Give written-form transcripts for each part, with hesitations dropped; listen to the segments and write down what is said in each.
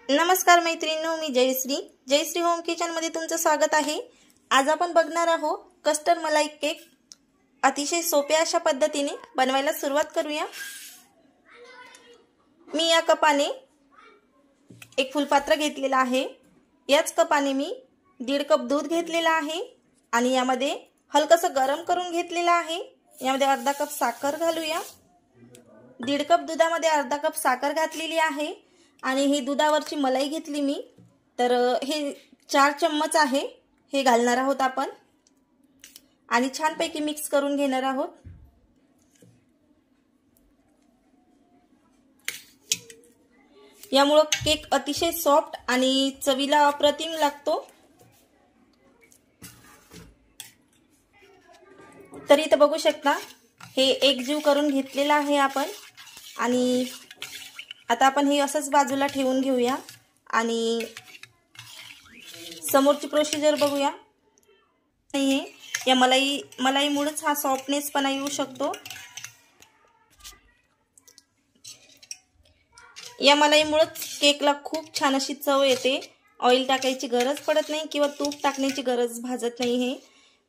नमस्कार मैत्रिणींनो, मी Jayashree home kitchen मध्ये तुमचं स्वागत आहे। आज आपण बघणार आहोत कस्टर्ड मलाई केक। अतिशय सोप्या अशा पद्धतीने बनवायला सुरुवात करूया। मी या कपाने एक फुलपात्र घेतलेला आहे। याच कपाने मी 1.5 कप दूध घेतलेला आहे आणि यामध्ये हलकसं गरम करून घेतलेला आहे। यामध्ये अर्धा कप साखर घालूया। 1.5 कप दुधामध्ये अर्धा कप साखर घातलेली आहे आणि ही दुधावरची मलाई घेतली मी। तर हे 4 चम्मच आहे, हे घालणार आहोत आपण आणि छानपैकी मिक्स करून घेणार आहोत। यामुळे केक अतिशय सॉफ्ट आणि चवीला अप्रतिम लागतो। तर इथे बघू शकता हे एकजीव करून घेतलेला आहे आपण आणि आता आपण हे असंच बाजूला ठेवून घेऊया आणि समोरची प्रोसिजर बघूया। हे या मलाईमुळेच हा सॉफ्टनेस पण येऊ शकतो। या मलाईमुळेच केकला खूप छान अशी चव येते। ऑइल टाकायची गरज पडत नाही किंवा तूप टाकण्याची गरज भाजत नाही हे।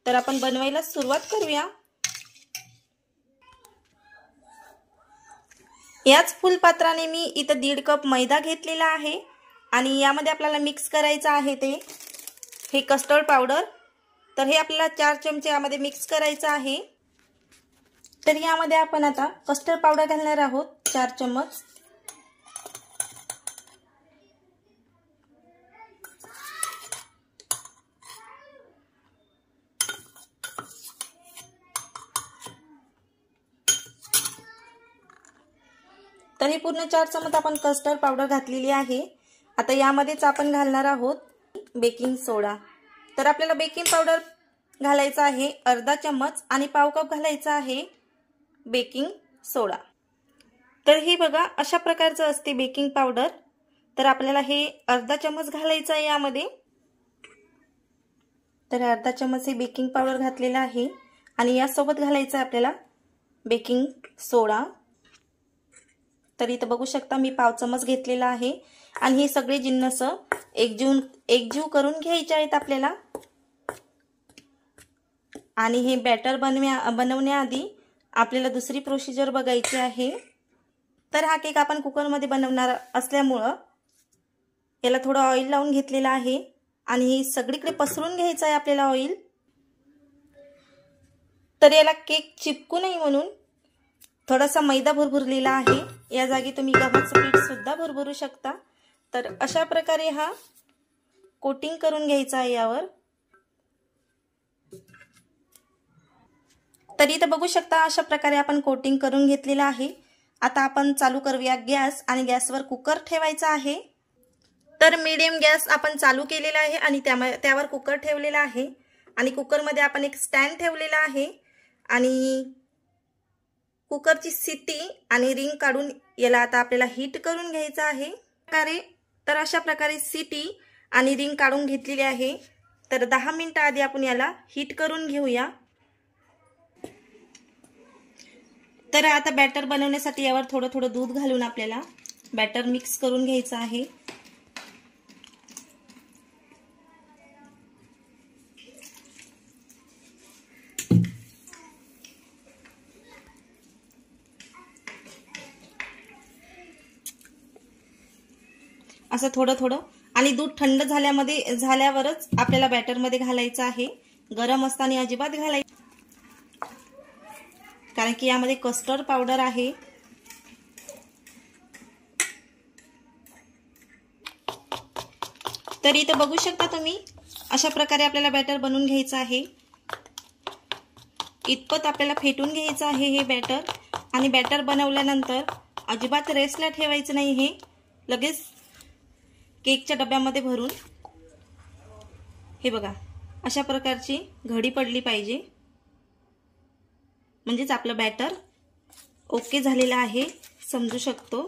तर आपण बनवायला सुरुवात करूया। याच फुलपात्राने मी इथं 1.5 कप मैदा घेतलेला आहे आणि यामध्ये आपल्याला मिक्स करायचं आहे ते हे कस्टर्ड पावडर। तर हे आपल्याला 4 चमचे यामध्ये मिक्स करायचं आहे। तर यामध्ये आपण आता कस्टर्ड पावडर घालणार आहोत 4 चम्मच। तर ही पूर्ण 4 चमच आपण कस्टर्ड पावडर घातलेली आहे। आता यामध्येच आपण घालणार आहोत बेकिंग सोडा। तर आपल्याला बेकिंग पावडर घालायचा आहे अर्धा चम्मच आणि पाव कप घालायचा आहे बेकिंग सोडा। तर ही बघा अशा प्रकारचं असते बेकिंग पावडर। तर आपल्याला हे अर्धा चम्मच घालायचं आहे यामध्ये। तर अर्धा चम्मच हे बेकिंग पावडर घातलेला आहे आणि यासोबत घालायचं आहे आपल्याला बेकिंग सोडा। तर इथे बघू शकता मी पाव चम्मच घेतलेला आहे आणि हे सगळे जिन्नस एकजीव करून घ्यायचे आहेत आपल्याला। आणि हे बॅटर बनवण्याआधी आपल्याला दुसरी प्रोसिजर बघायची आहे। तर हा केक आपण कुकर मध्ये बनवणार असल्यामुळे याला थोडं ऑइल लावून घेतलेला आहे आणि हे सगळीकडे पसरून घ्यायचं आहे आपल्याला ऑइल। तर याला केक चिपकू नये म्हणून थोडासा मैदा भुरभुरलेला आहे। या जागी तुम्ही गव्हाचं पीठ सुद्धा भुरभुरू शकता। तर अशा प्रकारे हा कोटिंग करून घ्यायचा आहे यावर। तर इथे बघू शकता अशा प्रकारे आपण कोटिंग करून घेतलेला आहे। आता आपण चालू करूया गॅस आणि गॅसवर कुकर ठेवायचा आहे। तर मीडियम गॅस आपण चालू केलेला आहे आणि त्यावर कुकर ठेवलेला आहे आणि कुकरमध्ये आपण एक स्टँड ठेवलेला आहे आणि कुकरची शिट्टी आणि रिंग काढून याला आता आपल्याला हीट करून घ्यायचं आहे। तर अशा प्रकारे शिट्टी आणि रिंग काढून घेतलेली आहे। तर 10 मिनिटं आधी आपण याला हीट करून घेऊया। तर आता बॅटर बनवण्यासाठी यावर थोडं थोडं दूध घालून आपल्याला बॅटर मिक्स करून घ्यायचं आहे। असं थोडं थोडं आणि दूध थंड झाल्यावरच आपल्याला बॅटर मध्ये घालायचं आहे। गरम असताना अजिबात घालायचं कारण की यामध्ये कस्टर्ड पावडर आहे। तर इथे बघू शकता तुम्ही अशा प्रकारे आपल्याला बॅटर बनवून घ्यायचं आहे। इतपत आपल्याला फेटून घ्यायचं आहे हे बॅटर आणि बॅटर बनवल्यानंतर अजिबात रेस्टला ठेवायचं नाही। हे लगेच केकच्या डब्यामध्ये भरून हे बघा अशा प्रकारची घडी पडली पाहिजे, म्हणजेच आपलं बॅटर ओके झालेलं आहे समजू शकतो।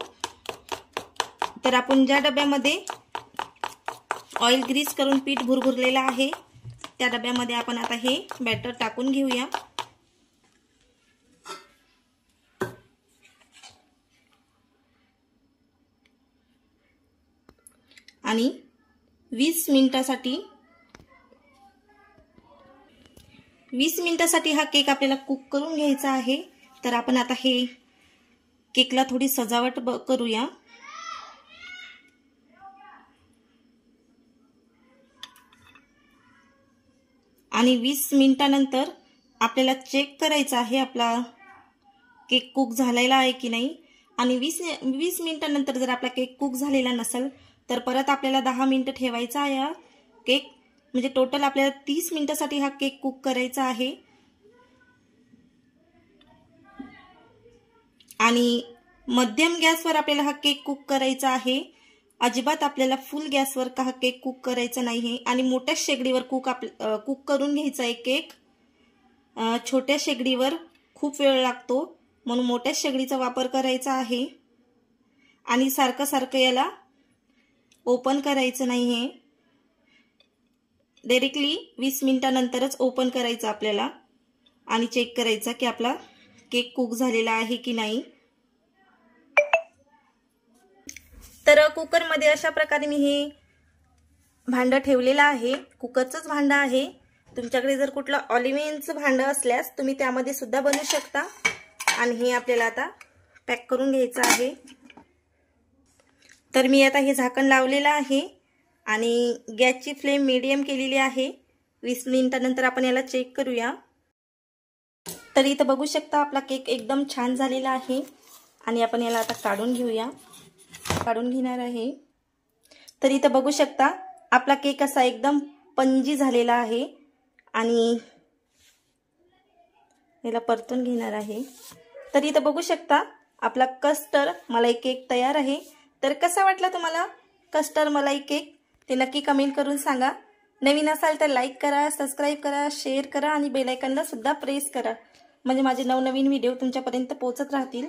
तर आपण ज्या डब्यामध्ये ऑइल ग्रीस करून पीठ भुरभुरलेलं आहे त्या डब्यामध्ये आपण आता हे बॅटर टाकून घेऊया। आणि 20 मिनिटासाठी हा केक आपल्याला कुक करून घ्यायचा आहे। तर आपण आता हे केकला थोडी सजावट करूया। आणि 20 मिनिटानंतर आपल्याला चेक करायचा आहे आपला केक कुक झालेला आहे की नाही। आणि 20 मिनिटानंतर जर आपला केक कुक झालेला नसेल तर परत आपल्याला 10 मिनिटं ठेवायचा आहे केक, म्हणजे टोटल आपल्याला 30 मिनिटासाठी हा केक कुक करायचा आहे। आणि मध्यम गॅसवर आपल्याला हा केक कुक करायचा आहे। अजिबात आपल्याला फुल गॅसवर हा केक कुक करायचा नाही। आणि मोठ्या शेगडीवर कुक करून घ्यायचा आहे केक। छोट्या शेगडीवर खूप वेळ लागतो, म्हणून मोठ्या शेगडीचा वापर करायचा आहे। आणि सारखं सारखं याला ओपन करायचं नाहीये, डायरेक्टली 20 मिनिटानंतरच ओपन करायचं आपल्याला आणि चेक करायचा की आपला केक कुक झालेला आहे की नाही। तर कुकरमध्ये अशा प्रकारे मी हे भांडं ठेवलेलं आहे, कुकरचंच भांडं आहे। तुमच्याकडे जर कुठलं अॅल्युमिनियमचं भांडं असल्यास तुम्ही त्यामध्ये सुद्धा बनवू शकता। आणि हे आपल्याला आता पॅक करून घ्यायचं आहे। तर मी आता हे झाकण लावलेलं आहे आणि गॅसची फ्लेम मीडियम केलेली आहे। 20 मिनिटानंतर आपण याला चेक करूया। तर इथं बघू शकता आपला केक एकदम छान झालेला आहे आणि आपण याला आता काढून घेणार आहे। तर इथं बघू शकता आपला केक असा एकदम पंजी झालेला आहे आणि याला परतून घेणार आहे। तर इथं बघू शकता आपला कस्टर्ड मलाई केक तयार आहे। तर कसा वाटला तुम्हाला कस्टर्ड मलाई केक ते नक्की कमेंट करून सांगा। नवीन असाल तर लाईक करा, सबस्क्राइब करा, शेअर करा आणि बेल आयकॉनला सुद्धा प्रेस करा, म्हणजे माझे नवनवीन व्हिडिओ तुमच्यापर्यंत पोहोचत राहतील।